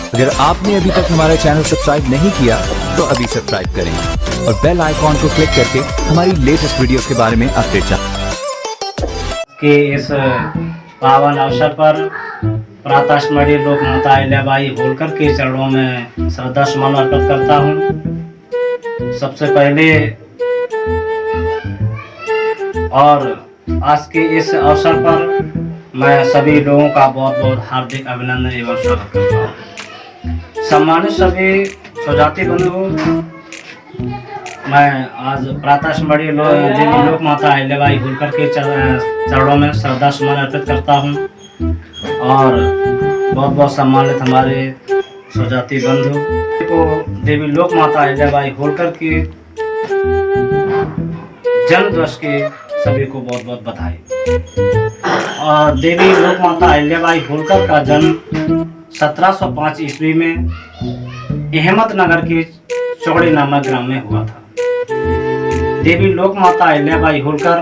अगर आपने अभी तक हमारा चैनल सब्सक्राइब नहीं किया तो अभी सब्सक्राइब करें और बेल आइकॉन को क्लिक करके हमारी लेटेस्ट वीडियोस के बारे में अपडेट कि इस पावन अवसर पर प्रातःस्मरणीय लोक माता अहिल्याबाई होलकर के चरणों में श्रद्धा सुमन अर्पित करता हूँ। सबसे पहले और आज के इस अवसर पर मैं सभी लोगों का बहुत बहुत हार्दिक अभिनंदन एवं स्वागत करता हूँ। सम्मानित सभी स्वजाति बंधु, मैं आज प्रातःस्मरणीय देवी लोक माता अहिल्याबाई होलकर के चरणों में श्रद्धा सुमन अर्पित करता हूँ और बहुत बहुत सम्मानित हमारे स्वजाति बंधु को देवी लोक माता अहिल्याबाई होलकर की जन्म दिवस की सभी को बहुत बहुत बधाई। और देवी लोक माता अहिल्याबाई होलकर का जन्म 1705 ईस्वी में अहमदनगर के चौड़ी नामक ग्राम में हुआ था। देवी लोक माता अहिल्याबाई होलकर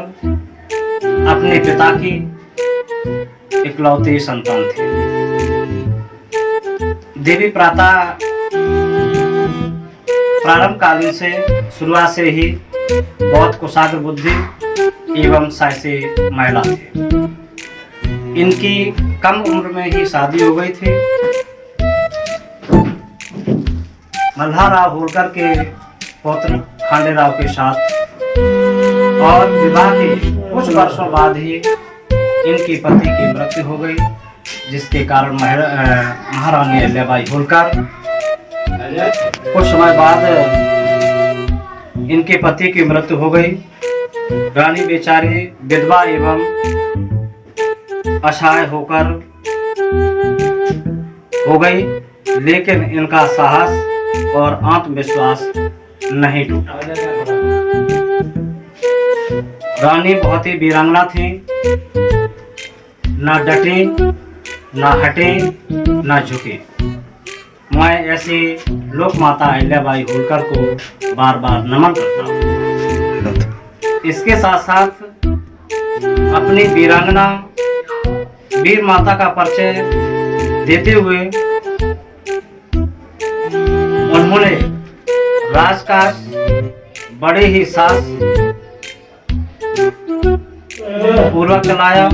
अपने पिता की इकलौती संतान थे। देवी प्रारंभ कालीन से शुरुआत से ही बहुत कुशाग्र बुद्धि एवं साहसी महिला थी। इनकी कम उम्र में ही शादी हो गई थी। मल्हाराव होलकर के पुत्र खांडेराव के साथ और विवाह के कुछ वर्षों बाद ही इनकी पति की मृत्यु हो गई, जिसके कारण महारानी अहिल्याबाई होलकर कुछ समय बाद इनके पति की मृत्यु हो गई। रानी बेचारी विधवा एवं असहाय होकर हो गई, लेकिन इनका साहस और आत्मविश्वास नहीं टूटा। रानी बहुत ही वीरांगना थी, न डटी न हटी न झुकी। मैं ऐसी लोक माता अहिल्याबाई होलकर को बार बार नमन करता हूँ। इसके साथ साथ अपनी वीरांगना वीर माता का परिचय देते हुए उन्होंने राजकाज बड़े ही साहस पूर्वक चलाया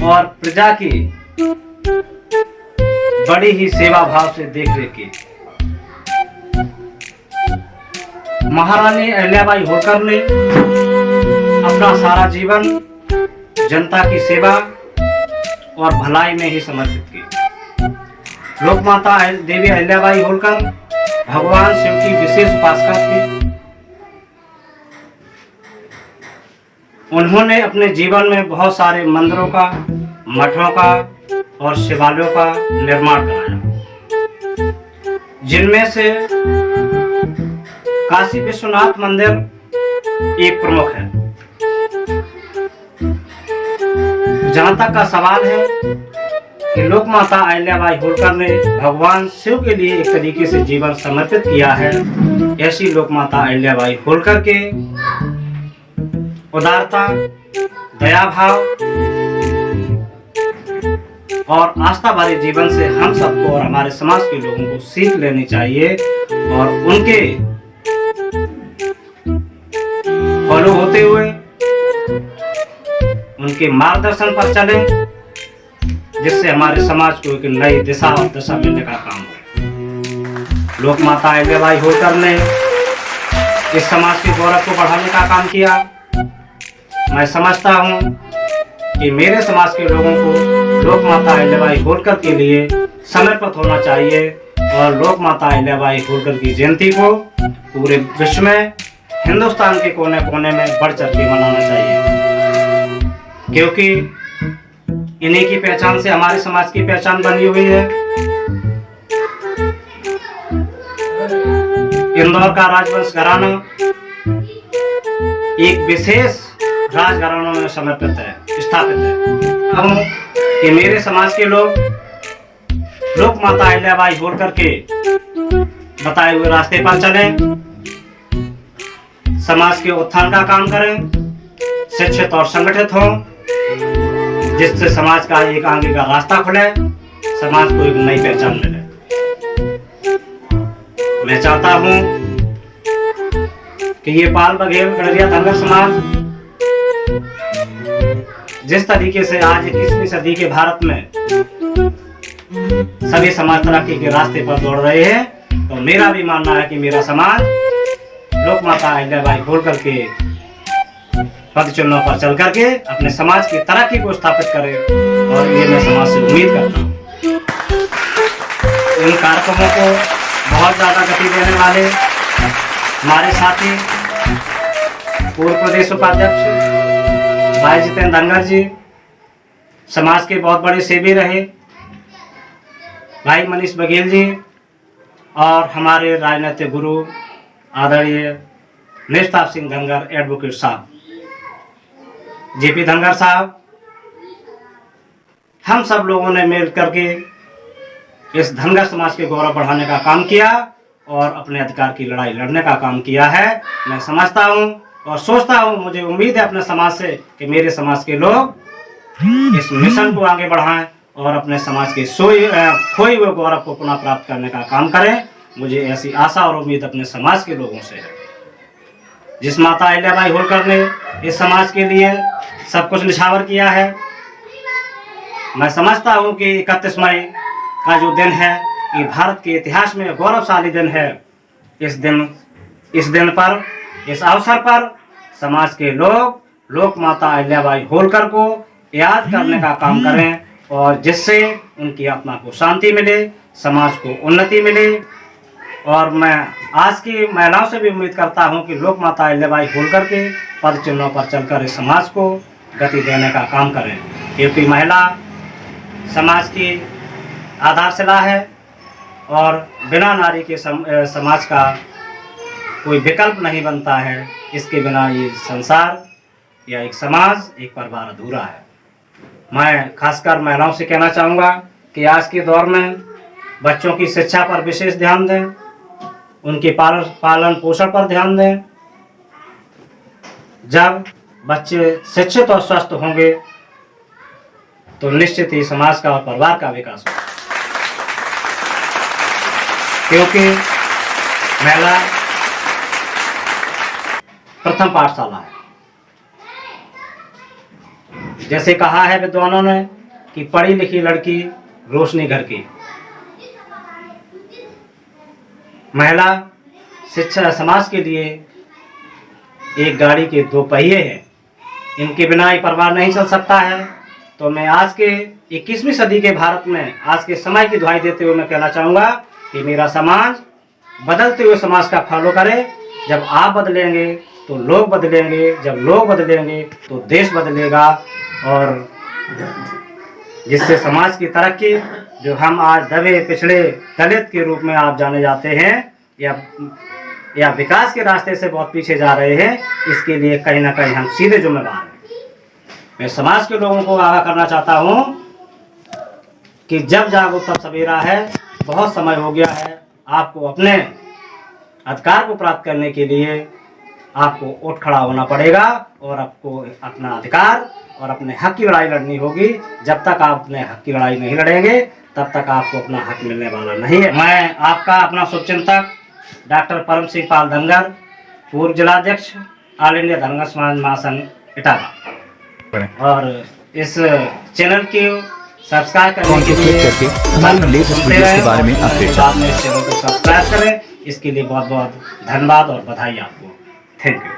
और प्रजा की बड़ी ही सेवा भाव से देखरेख की। महारानी अहिल्याबाई होलकर ने अपना सारा जीवन जनता की सेवा और भलाई में ही समर्पित की। लोक माता देवी अहिल्याबाई होलकर भगवान शिव की विशेष उपासक थी। उन्होंने अपने जीवन में बहुत सारे मंदिरों का, मठों का और शिवालयों का निर्माण कराया, जिनमें से काशी विश्वनाथ मंदिर एक प्रमुख है। जहां तक का सवाल है कि लोक माता अहिल्याबाई होलकर ने भगवान शिव के लिए एक तरीके से जीवन समर्पित किया है, ऐसी लोक माता अहिल्याबाई होलकर के उदारता, दया भाव और आस्था भरे जीवन से हम सबको और हमारे समाज के लोगों को सीख लेनी चाहिए और उनके फॉलो होते हुए उनके मार्गदर्शन पर चलें, जिससे हमारे समाज को एक नई दिशा और दशा मिलने का काम हो। लोक माता अहिल्याबाई होलकर ने इस समाज के गौरव को बढ़ाने का काम किया। मैं समझता हूँ कि मेरे समाज के लोगों को लोक माता अहिल्याबाई होलकर के लिए समर्पित होना चाहिए और लोक माता अहिल्याबाई होलकर की जयंती को पूरे विश्व में, हिंदुस्तान के कोने कोने में बढ़ चढ़ के मनाना चाहिए, क्योंकि इन्हीं की पहचान से हमारे समाज की पहचान बनी हुई है। इंदौर का राजवंश घराना एक विशेष राजघरानों में समर्पित है, स्थापित है। हम कि मेरे समाज के लोग लोक माता अहिल्याबाई होलकर के बताए हुए रास्ते पर चलें, समाज के उत्थान का काम करें, शिक्षित और संगठित हों, जिससे समाज का एक आगे का रास्ता खुले, समाज को एक नई पहचान मिले। मैं चाहता हूं कि ये पाल बघेल गड़रिया धनगर समाज जिस तरीके से आज 21वीं सदी के भारत में सभी समाज तरक्की के रास्ते पर दौड़ रहे हैं, तो मेरा भी मानना है कि मेरा समाज लोक माता अहिल्याबाई होलकर के पद चिन्हों पर चल करके अपने समाज की तरक्की को स्थापित करे, और ये मैं समाज से उम्मीद करता हूँ। इन कार्यक्रमों को बहुत ज्यादा गति देने वाले हमारे साथी पूर्व प्रदेश उपाध्यक्ष भाई जितेंद्र धनगर जी, समाज के बहुत बड़े सेवी रहे भाई मनीष बघेल जी, और हमारे राजनीतिक गुरु आदरणीय निष्ठाप सिंह धनगर एडवोकेट साहब, जेपी धनगर साहब, हम सब लोगों ने मिल करके इस धनगर समाज के गौरव बढ़ाने का काम किया और अपने अधिकार की लड़ाई लड़ने का काम किया है। मैं समझता हूं और सोचता हूं, मुझे उम्मीद है अपने समाज से कि मेरे समाज के लोग इस मिशन को आगे बढ़ाएं और अपने समाज के खोए हुए गौरव को पुनः प्राप्त करने का काम करें। मुझे ऐसी आशा और उम्मीद अपने समाज के लोगों से है। जिस माता अहिल्याबाई होलकर ने इस समाज के लिए सब कुछ निछावर किया है, मैं समझता हूं कि 31 मई का जो दिन है, ये भारत के इतिहास में गौरवशाली दिन है। इस दिन पर, इस अवसर पर समाज के लोग लोक माता अहिल्याबाई होलकर को याद करने का काम करें, और जिससे उनकी आत्मा को शांति मिले, समाज को उन्नति मिले। और मैं आज की महिलाओं से भी उम्मीद करता हूं कि लोक माता अहिल्याबाई होलकर के पद चिन्हों पर चलकर इस समाज को गति देने का काम करें, क्योंकि महिला समाज की आधारशिला है और बिना नारी के समाज का कोई विकल्प नहीं बनता है। इसके बिना ये संसार या एक समाज, एक परिवार अधूरा है। मैं खासकर महिलाओं से कहना चाहूँगा कि आज के दौर में बच्चों की शिक्षा पर विशेष ध्यान दें, उनके पालन पोषण पर ध्यान दें। जब बच्चे शिक्षित और स्वस्थ होंगे तो निश्चित ही समाज का और परिवार का विकास होगा, क्योंकि महिला प्रथम पाठशाला है। जैसे कहा है विद्वानों ने कि पढ़ी लिखी लड़की रोशनी घर की। महिला शिक्षा समाज के लिए एक गाड़ी के दो पहिए हैं, इनके बिना ये परिवार नहीं चल सकता है। तो मैं आज के 21वीं सदी के भारत में आज के समय की दुहाई देते हुए मैं कहना चाहूँगा कि मेरा समाज बदलते हुए समाज का फॉलो करे। जब आप बदलेंगे तो लोग बदलेंगे, जब लोग बदलेंगे तो देश बदलेगा, और जिससे समाज की तरक्की, जो हम आज दबे पिछड़े दलित के रूप में आप जाने जाते हैं, या विकास के रास्ते से बहुत पीछे जा रहे हैं, इसके लिए कहीं ना कहीं हम सीधे जिम्मेदार हैं। मैं समाज के लोगों को आगाह करना चाहता हूं कि जब जागो तब सवेरा है, बहुत समय हो गया है। आपको अपने अधिकार को प्राप्त करने के लिए आपको उठ खड़ा होना पड़ेगा, और आपको अपना अधिकार और अपने हक की लड़ाई लड़नी होगी। जब तक आप अपने हक की लड़ाई नहीं लड़ेंगे, तब तक आपको अपना हक मिलने वाला नहीं है। मैं आपका अपना शुभचिंतक डॉक्टर परम सिंह पाल धनगर, पूर्व जिलाध्यक्ष, ऑल इंडिया धनगर समाज महासंघ इटावा, और इस चैनल की सब्सक्राइब करने के लिए क्लिक करके हमारी लेटेस्ट वीडियोस के बारे में अपडेट आप इस चैनल को सब्सक्राइब करें। इसके लिए बहुत बहुत धन्यवाद और बधाई आपको। Thank you.